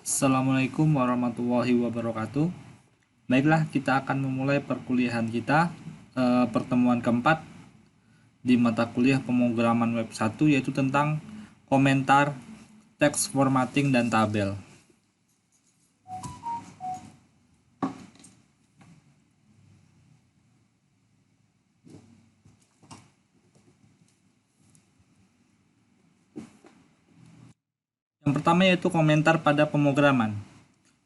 Assalamualaikum warahmatullahi wabarakatuh. Baiklah, kita akan memulai perkuliahan kita, pertemuan keempat di mata kuliah pemrograman web 1, yaitu tentang komentar, teks formatting, dan tabel. Yang pertama yaitu komentar pada pemrograman.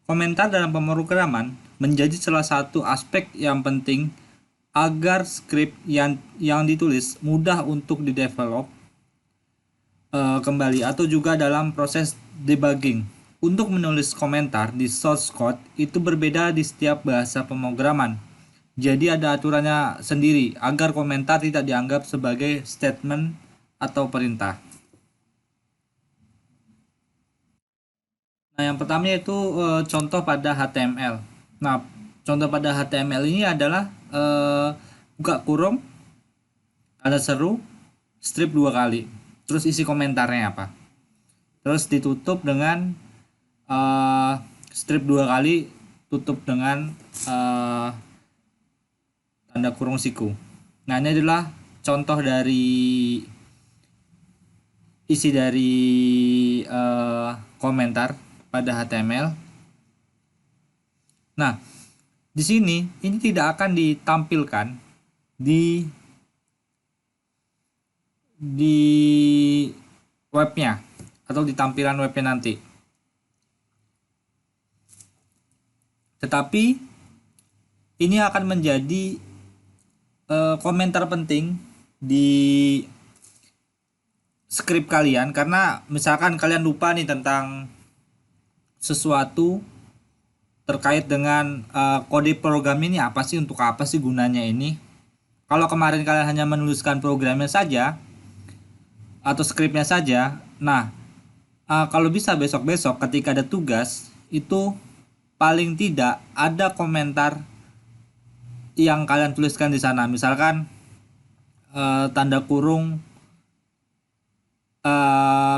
Komentar dalam pemrograman menjadi salah satu aspek yang penting agar skrip yang ditulis mudah untuk didevelop kembali atau juga dalam proses debugging. Untuk menulis komentar di source code itu berbeda di setiap bahasa pemrograman. Jadi ada aturannya sendiri agar komentar tidak dianggap sebagai statement atau perintah. Nah, yang pertama yaitu contoh pada HTML. Nah, contoh pada HTML ini adalah buka kurung, ada seru, strip 2 kali. Terus isi komentarnya apa? Terus ditutup dengan strip 2 kali, tutup dengan tanda kurung siku. Nah, ini adalah contoh dari isi dari komentar pada HTML. Nah, di sini ini tidak akan ditampilkan di webnya atau di tampilan webnya nanti. Tetapi ini akan menjadi komentar penting di skrip kalian, karena misalkan kalian lupa nih tentang sesuatu terkait dengan kode program ini apa sih, untuk apa sih gunanya ini. Kalau kemarin kalian hanya menuliskan programnya saja atau skripnya saja, nah kalau bisa besok-besok ketika ada tugas itu paling tidak ada komentar yang kalian tuliskan di sana. Misalkan tanda kurung,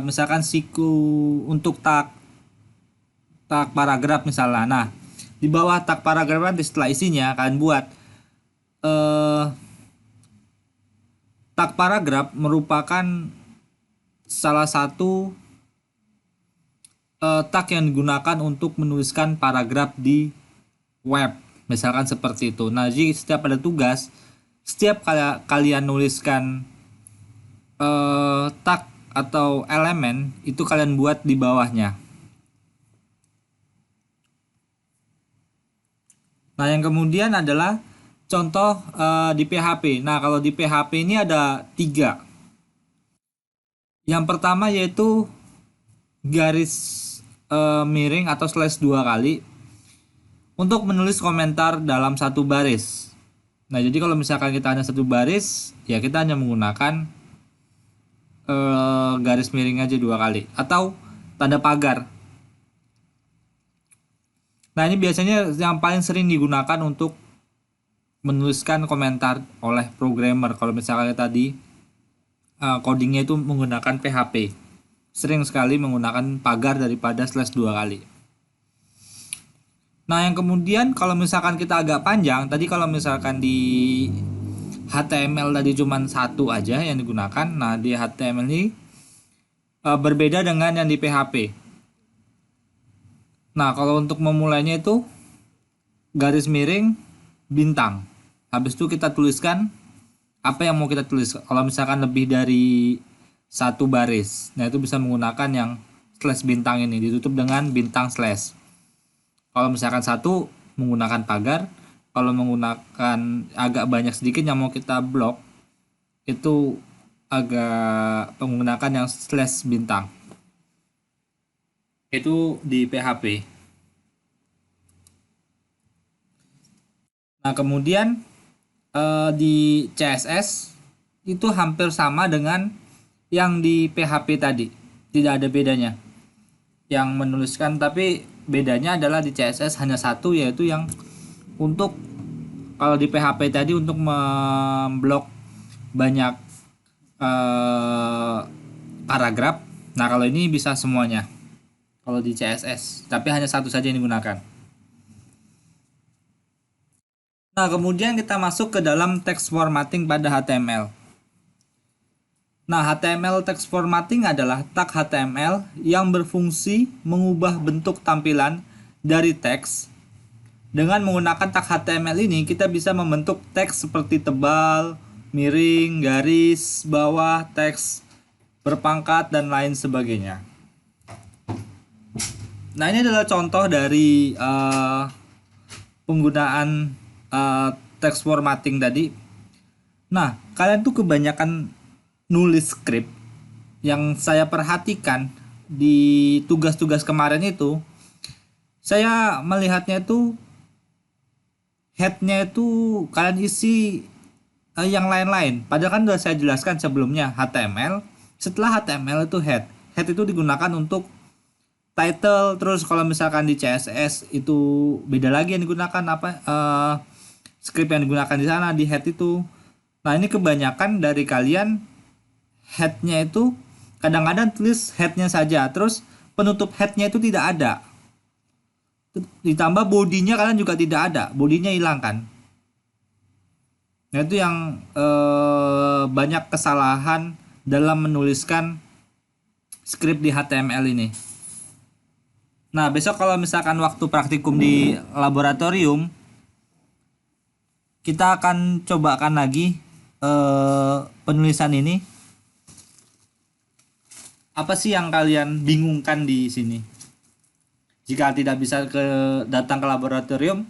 misalkan siku untuk tag paragraf misalnya. Nah, di bawah tag paragraf nanti setelah isinya kalian buat tag paragraf merupakan salah satu tag yang digunakan untuk menuliskan paragraf di web, misalkan seperti itu. Nah, jadi setiap ada tugas, setiap kalian nuliskan tag atau elemen itu kalian buat di bawahnya. Nah, yang kemudian adalah contoh di PHP. Nah, kalau di PHP ini ada 3. Yang pertama yaitu garis miring atau slash 2 kali untuk menulis komentar dalam satu baris. Nah, jadi kalau misalkan kita hanya satu baris, ya kita hanya menggunakan garis miring aja 2 kali atau tanda pagar. Nah, ini biasanya yang paling sering digunakan untuk menuliskan komentar oleh programmer. Kalau misalkan tadi codingnya itu menggunakan PHP, sering sekali menggunakan pagar daripada slash 2 kali. Nah, yang kemudian kalau misalkan kita agak panjang, tadi kalau misalkan di HTML tadi cuma satu aja yang digunakan. Nah, di HTML ini berbeda dengan yang di PHP. Nah, kalau untuk memulainya itu garis miring bintang. Habis itu kita tuliskan apa yang mau kita tulis. Kalau misalkan lebih dari satu baris, nah itu bisa menggunakan yang slash bintang ini, ditutup dengan bintang slash. Kalau misalkan satu menggunakan pagar, kalau menggunakan agak banyak sedikit yang mau kita blok itu agak menggunakan yang slash bintang. Itu di PHP. Nah, kemudian di CSS itu hampir sama dengan yang di PHP tadi, tidak ada bedanya yang menuliskan, tapi bedanya adalah di CSS hanya satu, yaitu yang untuk, kalau di PHP tadi untuk memblok banyak paragraf. Nah, kalau ini bisa semuanya. kalau di CSS, tapi hanya satu saja yang digunakan. Nah, kemudian kita masuk ke dalam text formatting pada HTML. Nah, HTML text formatting adalah tag HTML yang berfungsi mengubah bentuk tampilan dari teks. Dengan menggunakan tag HTML ini, kita bisa membentuk teks seperti tebal, miring, garis, bawah, teks berpangkat, dan lain sebagainya. Nah, ini adalah contoh dari penggunaan text formatting tadi. Nah, kalian tuh kebanyakan nulis script. Yang saya perhatikan di tugas-tugas kemarin itu, saya melihatnya itu headnya itu kalian isi yang lain-lain. Padahal kan sudah saya jelaskan sebelumnya HTML. Setelah HTML itu head. Head itu digunakan untuk title. Terus kalau misalkan di CSS itu beda lagi yang digunakan script yang digunakan di sana di head itu. Nah, ini kebanyakan dari kalian headnya itu kadang-kadang tulis headnya saja, terus penutup headnya itu tidak ada, ditambah bodinya kalian juga tidak ada, bodinya hilang kan. Nah, itu yang banyak kesalahan dalam menuliskan script di HTML ini. Nah, besok kalau misalkan waktu praktikum di laboratorium, kita akan cobakan lagi penulisan ini. Apa sih yang kalian bingungkan di sini? Jika tidak bisa datang ke laboratorium,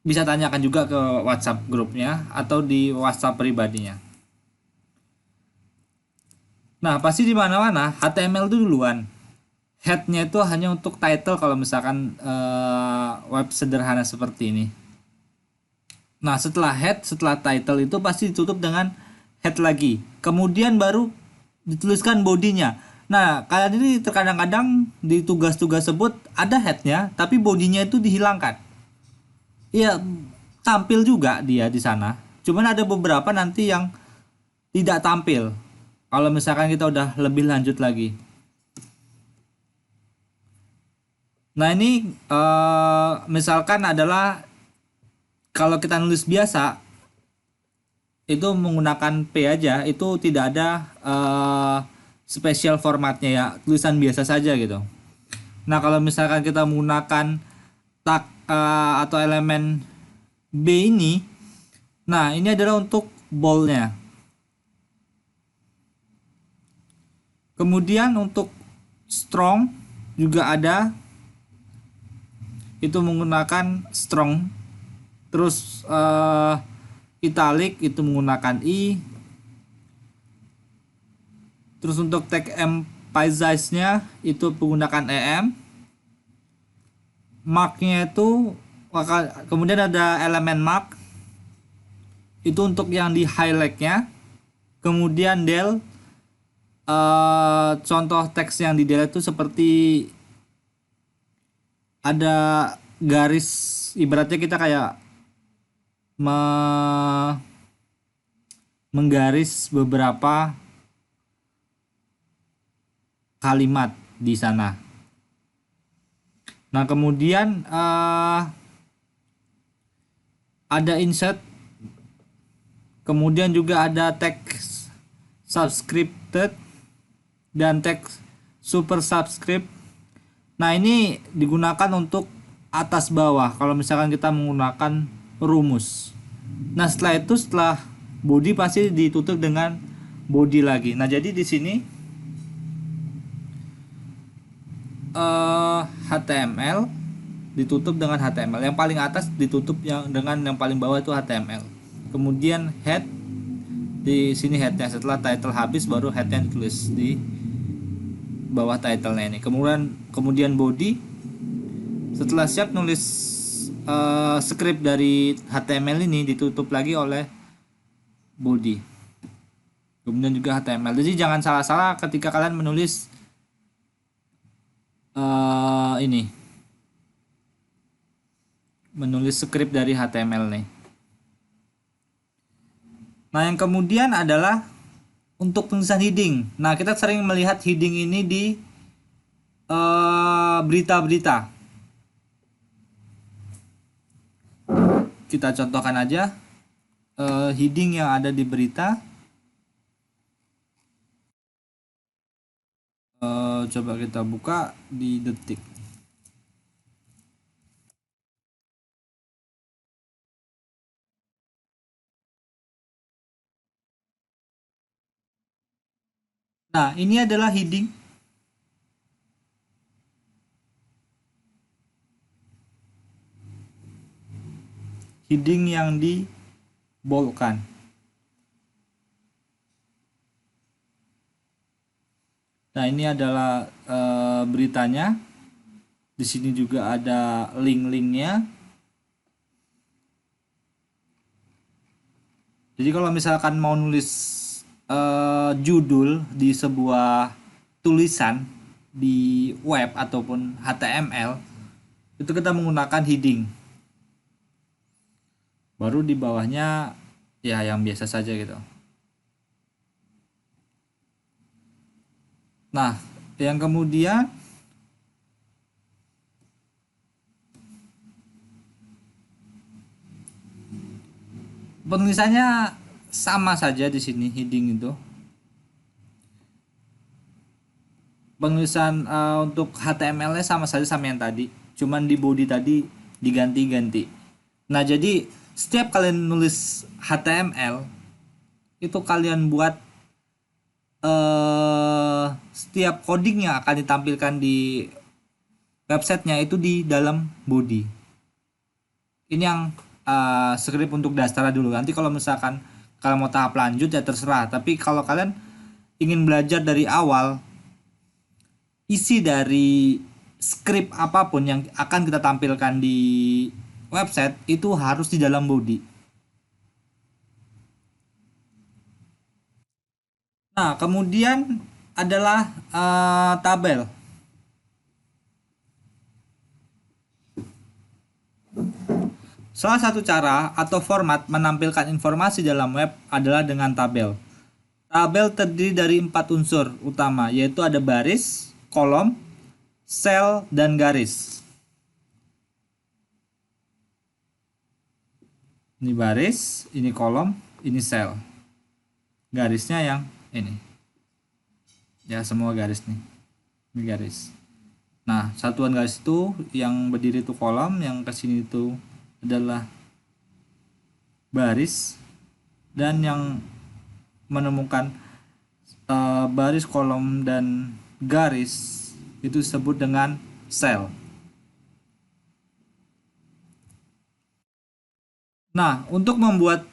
bisa tanyakan juga ke WhatsApp grupnya atau di WhatsApp pribadinya. Nah, pasti di mana-mana HTML itu duluan. Headnya itu hanya untuk title kalau misalkan web sederhana seperti ini. Nah, setelah head, setelah title itu pasti ditutup dengan head lagi. Kemudian baru dituliskan bodinya. Nah, kalian ini terkadang-kadang di tugas-tugas tersebut ada headnya, tapi bodinya itu dihilangkan. Iya, tampil juga dia di sana. Cuman ada beberapa nanti yang tidak tampil. Kalau misalkan kita udah lebih lanjut lagi. Nah, ini misalkan adalah kalau kita nulis biasa itu menggunakan P aja, itu tidak ada spesial formatnya ya, tulisan biasa saja gitu. Nah, kalau misalkan kita menggunakan tag atau elemen B ini, nah ini adalah untuk boldnya. Kemudian untuk strong juga ada, itu menggunakan strong. Terus italic itu menggunakan I. Terus untuk tag emphasize-nya itu menggunakan EM. Mark-nya itu kemudian ada elemen mark. Itu untuk yang di highlight-nya. Kemudian del, contoh teks yang di del itu seperti ada garis, ibaratnya kita kayak menggaris beberapa kalimat di sana. Nah, kemudian ada insert, kemudian juga ada text subscripted dan text super subscript. Nah, ini digunakan untuk atas bawah kalau misalkan kita menggunakan rumus. Nah, setelah body pasti ditutup dengan body lagi. Nah, jadi di sini HTML ditutup dengan HTML. Yang paling atas ditutup dengan yang paling bawah itu HTML. Kemudian head, di sini headnya, setelah title habis baru headnya ditulis di bawah titlenya ini. Kemudian body, setelah siap nulis script dari HTML ini ditutup lagi oleh body. Kemudian juga HTML. Jadi jangan salah-salah ketika kalian menulis menulis script dari HTML nih. Nah, yang kemudian adalah untuk penulisan heading. Nah, kita sering melihat heading ini di berita-berita. Kita contohkan aja heading yang ada di berita. Coba kita buka di Detik. Nah, ini adalah heading. Heading yang dibolkan. Nah, ini adalah beritanya. Di sini juga ada link-linknya. Jadi kalau misalkan mau nulis judul di sebuah tulisan di web ataupun HTML, itu kita menggunakan heading. Baru di bawahnya ya yang biasa saja gitu. Nah, yang kemudian penulisannya sama saja di sini heading itu. Penulisan untuk HTML-nya sama saja sama yang tadi, cuman di body tadi diganti-ganti. Nah, jadi setiap kalian nulis HTML itu kalian buat setiap coding yang akan ditampilkan di websitenya itu di dalam body. Ini yang script untuk dasar dulu. Nanti kalau misalkan kalian mau tahap lanjut ya terserah. Tapi kalau kalian ingin belajar dari awal, isi dari script apapun yang akan kita tampilkan di website itu harus di dalam body. Nah, kemudian adalah tabel. Salah satu cara atau format menampilkan informasi dalam web adalah dengan tabel. Tabel terdiri dari 4 unsur utama, yaitu ada baris, kolom, sel, dan garis. Ini baris, ini kolom, ini sel. Garisnya yang ini. Ya, semua garis nih. Ini garis. Nah, satuan garis itu yang berdiri itu kolom, yang kesini itu adalah baris, dan yang menemukan baris, kolom, dan garis itu disebut dengan sel. Nah, untuk membuat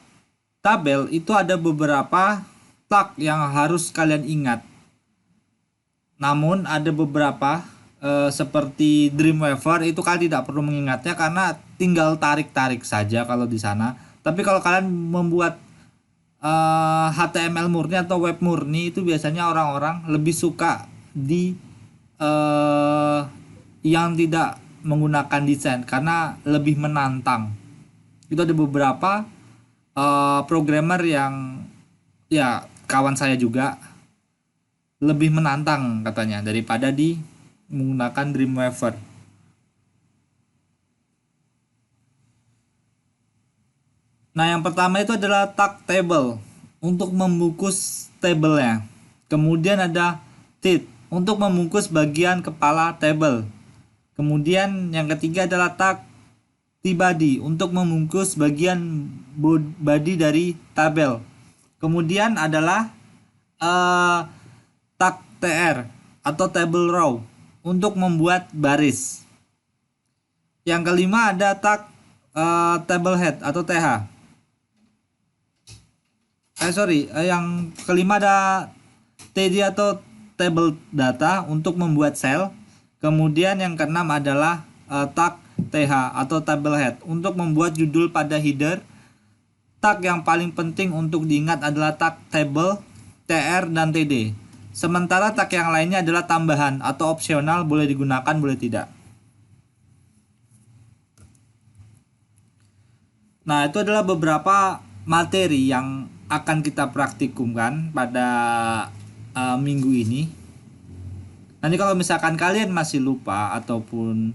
tabel itu ada beberapa tag yang harus kalian ingat. Namun ada beberapa seperti Dreamweaver itu kalian tidak perlu mengingatnya karena tinggal tarik-tarik saja kalau di sana. Tapi kalau kalian membuat HTML murni atau web murni itu biasanya orang-orang lebih suka di yang tidak menggunakan desain karena lebih menantang. Itu ada beberapa programmer yang ya kawan saya juga lebih menantang katanya daripada di menggunakan Dreamweaver. Nah, yang pertama itu adalah tag table untuk membungkus tabelnya. Kemudian ada teeth untuk membungkus bagian kepala table. Kemudian yang ketiga adalah tag T-body untuk membungkus bagian body dari tabel. Kemudian adalah tag TR atau table row untuk membuat baris. Yang kelima ada tag table head atau TH. Yang kelima ada TD atau table data untuk membuat sel. Kemudian yang keenam adalah tag TH atau table head untuk membuat judul pada header. Tag yang paling penting untuk diingat adalah tag table, TR, dan TD. Sementara tag yang lainnya adalah tambahan atau opsional, boleh digunakan, boleh tidak. Nah, itu adalah beberapa materi yang akan kita praktikumkan pada minggu ini. Nanti kalau misalkan kalian masih lupa ataupun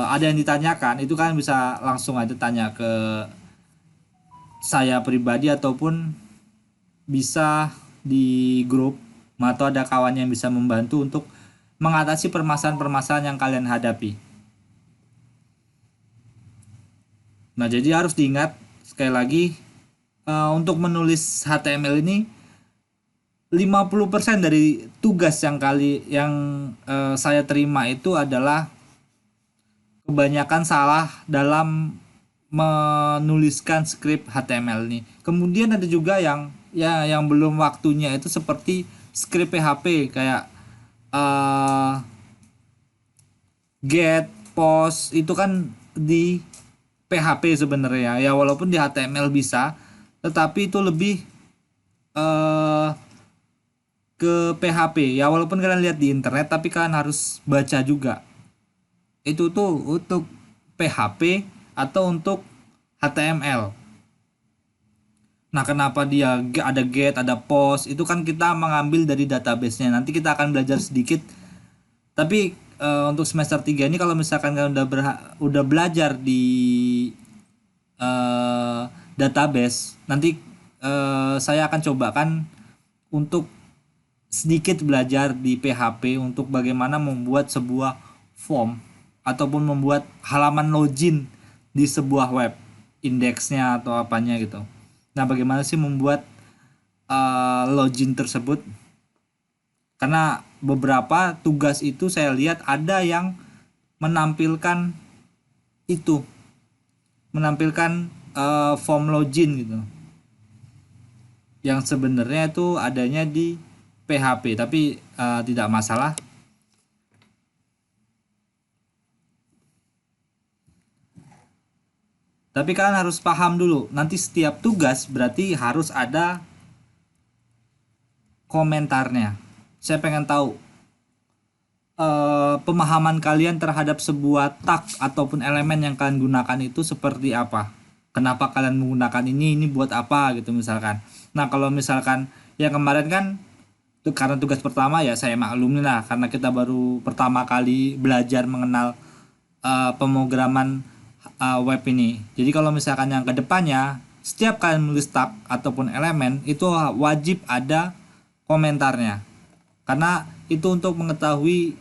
ada yang ditanyakan, itu kan bisa langsung aja tanya ke saya pribadi ataupun bisa di grup atau ada kawan yang bisa membantu untuk mengatasi permasalahan-permasalahan yang kalian hadapi. Nah, jadi harus diingat sekali lagi, untuk menulis HTML ini 50% dari tugas yang saya terima itu adalah kebanyakan salah dalam menuliskan skrip HTML ini. Kemudian ada juga yang belum waktunya, itu seperti skrip PHP kayak eh, get, post, itu kan di PHP sebenarnya ya, walaupun di HTML bisa, tetapi itu lebih eh ke PHP ya, walaupun kalian lihat di internet tapi kalian harus baca juga itu tuh untuk PHP atau untuk HTML. Nah, kenapa dia ada get, ada post? Itu kan kita mengambil dari database-nya. Nanti kita akan belajar sedikit. Tapi untuk semester 3 ini kalau misalkan kalian udah belajar di eh, database, nanti saya akan cobakan untuk sedikit belajar di PHP untuk bagaimana membuat sebuah form ataupun membuat halaman login di sebuah web, indeksnya atau apanya gitu. Nah, bagaimana sih membuat login tersebut? Karena beberapa tugas itu saya lihat ada yang menampilkan itu, menampilkan form login gitu, yang sebenarnya itu adanya di PHP, tapi tidak masalah. Tapi kalian harus paham dulu, nanti setiap tugas berarti harus ada komentarnya. Saya pengen tahu pemahaman kalian terhadap sebuah tag ataupun elemen yang kalian gunakan itu seperti apa. Kenapa kalian menggunakan ini buat apa gitu misalkan. Nah, kalau misalkan yang kemarin kan itu karena tugas pertama ya, saya maklumin lah karena kita baru pertama kali belajar mengenal pemrograman web ini. Jadi kalau misalkan yang kedepannya setiap kalian menulis tag ataupun elemen itu wajib ada komentarnya, karena itu untuk mengetahui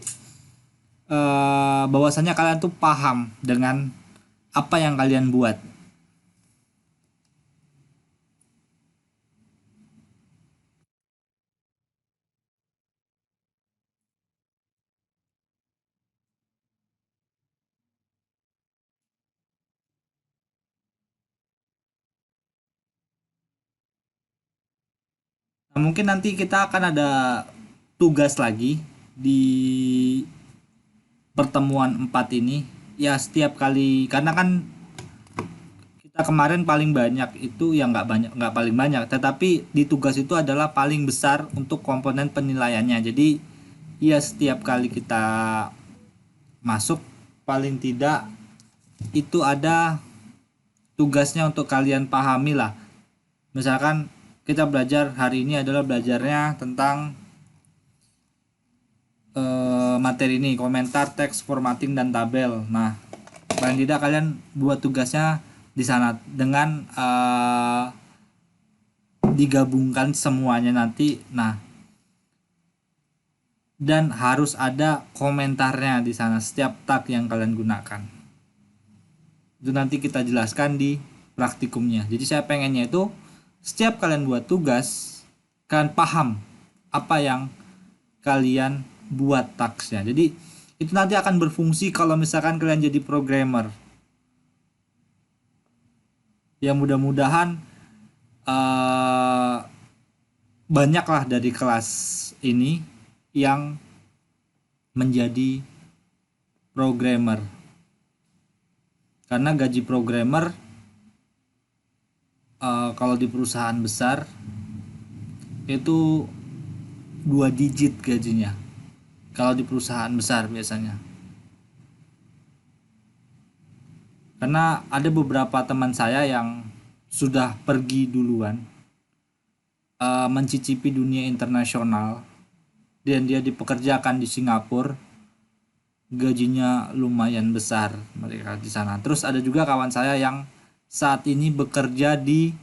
bahwasanya kalian tuh paham dengan apa yang kalian buat. Nah, mungkin nanti kita akan ada tugas lagi di pertemuan 4 ini ya, setiap kali, karena kan kita kemarin paling banyak itu ya, nggak paling banyak, tetapi di tugas itu adalah paling besar untuk komponen penilaiannya. Jadi ya setiap kali kita masuk paling tidak itu ada tugasnya untuk kalian pahami lah. Misalkan kita belajar hari ini adalah belajarnya tentang materi ini, komentar, teks, formatting, dan tabel. Nah, paling tidak kalian buat tugasnya di sana dengan digabungkan semuanya nanti. Nah, dan harus ada komentarnya di sana setiap tag yang kalian gunakan. Itu nanti kita jelaskan di praktikumnya. Jadi saya pengennya itu setiap kalian buat tugas, kalian paham apa yang kalian buat tagsnya. Jadi itu nanti akan berfungsi kalau misalkan kalian jadi programmer. Ya mudah-mudahan banyaklah dari kelas ini yang menjadi programmer. Karena gaji programmer kalau di perusahaan besar itu 2 digit gajinya. Kalau di perusahaan besar biasanya. Karena ada beberapa teman saya yang sudah pergi duluan, mencicipi dunia internasional. dan dia dipekerjakan di Singapura, gajinya lumayan besar mereka di sana. Terus ada juga kawan saya yang saat ini bekerja di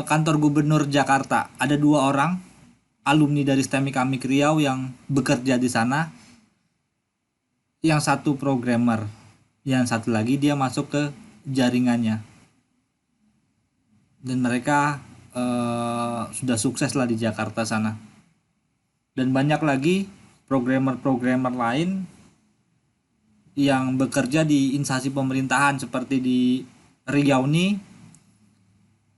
kantor gubernur Jakarta. Ada 2 orang alumni dari STEMIK Amik Riau yang bekerja di sana. Yang satu programmer, yang satu lagi dia masuk ke jaringannya. Dan mereka sudah sukses lah di Jakarta sana. Dan banyak lagi programmer-programmer lain yang bekerja di instansi pemerintahan seperti di Riau nih.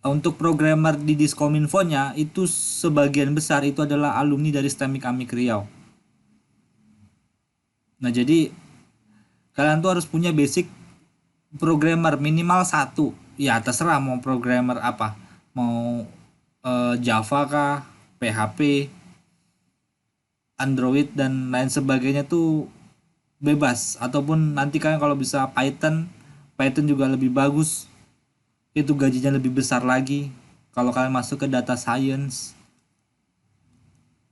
Untuk programmer di Diskominfo-nya itu sebagian besar itu adalah alumni dari STEMIK Amik Riau. Nah jadi kalian tuh harus punya basic programmer minimal 1. Ya terserah mau programmer apa, mau Java kah, PHP, Android dan lain sebagainya tuh bebas. Ataupun nanti kalian kalau bisa Python juga lebih bagus, itu gajinya lebih besar lagi kalau kalian masuk ke data science.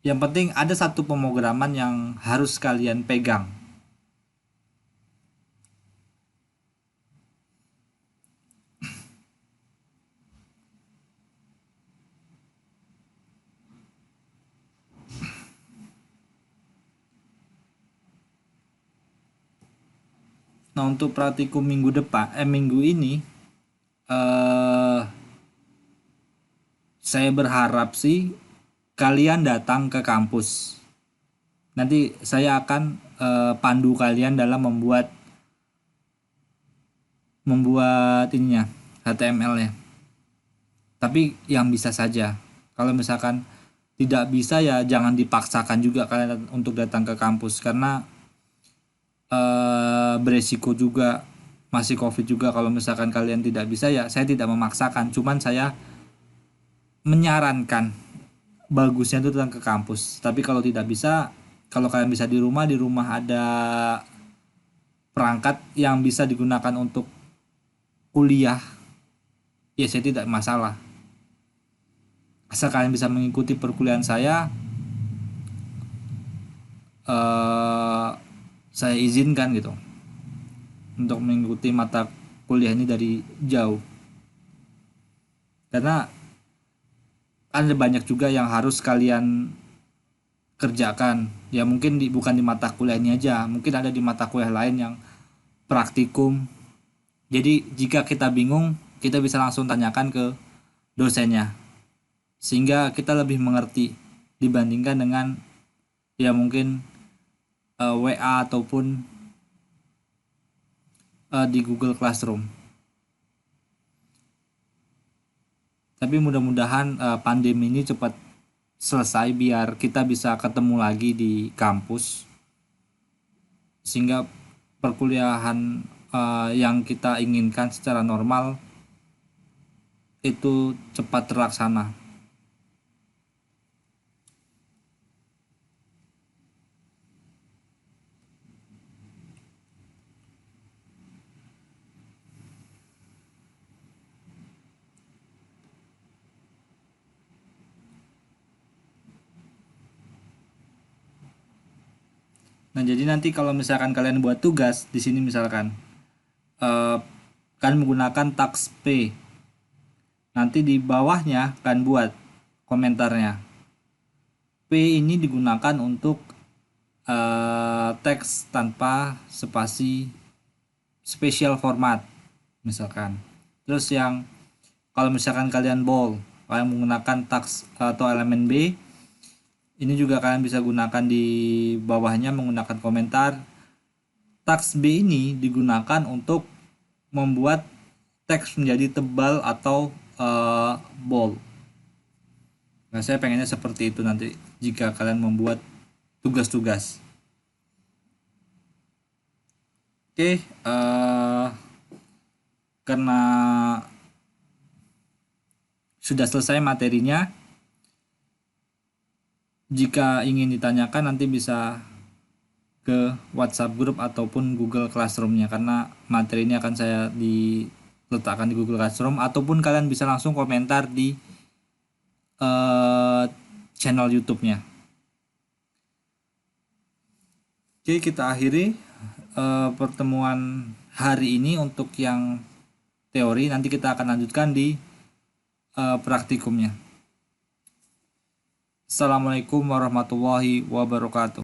Yang penting ada satu pemrograman yang harus kalian pegang. Nah untuk praktikum minggu ini eh saya berharap sih kalian datang ke kampus. Nanti saya akan pandu kalian dalam membuat ininya, HTML-nya. Tapi yang bisa saja. Kalau misalkan tidak bisa ya jangan dipaksakan juga kalian untuk datang ke kampus karena beresiko juga, masih COVID juga. Kalau misalkan kalian tidak bisa ya saya tidak memaksakan, cuman saya menyarankan bagusnya itu datang ke kampus. Tapi kalau tidak bisa, kalau kalian bisa di rumah ada perangkat yang bisa digunakan untuk kuliah, ya saya tidak masalah. Asal kalian bisa mengikuti perkuliahan saya izinkan gitu untuk mengikuti mata kuliah ini dari jauh. Karena ada banyak juga yang harus kalian kerjakan. Ya mungkin bukan di mata kuliah ini aja, mungkin ada di mata kuliah lain yang praktikum. Jadi jika kita bingung, kita bisa langsung tanyakan ke dosennya. Sehingga kita lebih mengerti dibandingkan dengan ya mungkin WA ataupun di Google Classroom. Tapi mudah-mudahan pandemi ini cepat selesai biar kita bisa ketemu lagi di kampus sehingga perkuliahan yang kita inginkan secara normal itu cepat terlaksana. Nah, jadi nanti kalau misalkan kalian buat tugas di sini misalkan kalian menggunakan task P. Nanti di bawahnya kalian buat komentarnya. P ini digunakan untuk teks tanpa spasi special format misalkan. Terus yang kalau misalkan kalian bold, kalian menggunakan task atau elemen B, ini juga kalian bisa gunakan di bawahnya menggunakan komentar. Task B ini digunakan untuk membuat teks menjadi tebal atau bold. Nah, saya pengennya seperti itu nanti jika kalian membuat tugas-tugas. Oke, karena sudah selesai materinya, jika ingin ditanyakan nanti bisa ke WhatsApp group ataupun Google Classroom-nya karena materi ini akan saya diletakkan di Google Classroom ataupun kalian bisa langsung komentar di channel YouTube-nya. Oke, kita akhiri pertemuan hari ini untuk yang teori. Nanti kita akan lanjutkan di praktikumnya. Assalamualaikum warahmatullahi wabarakatuh.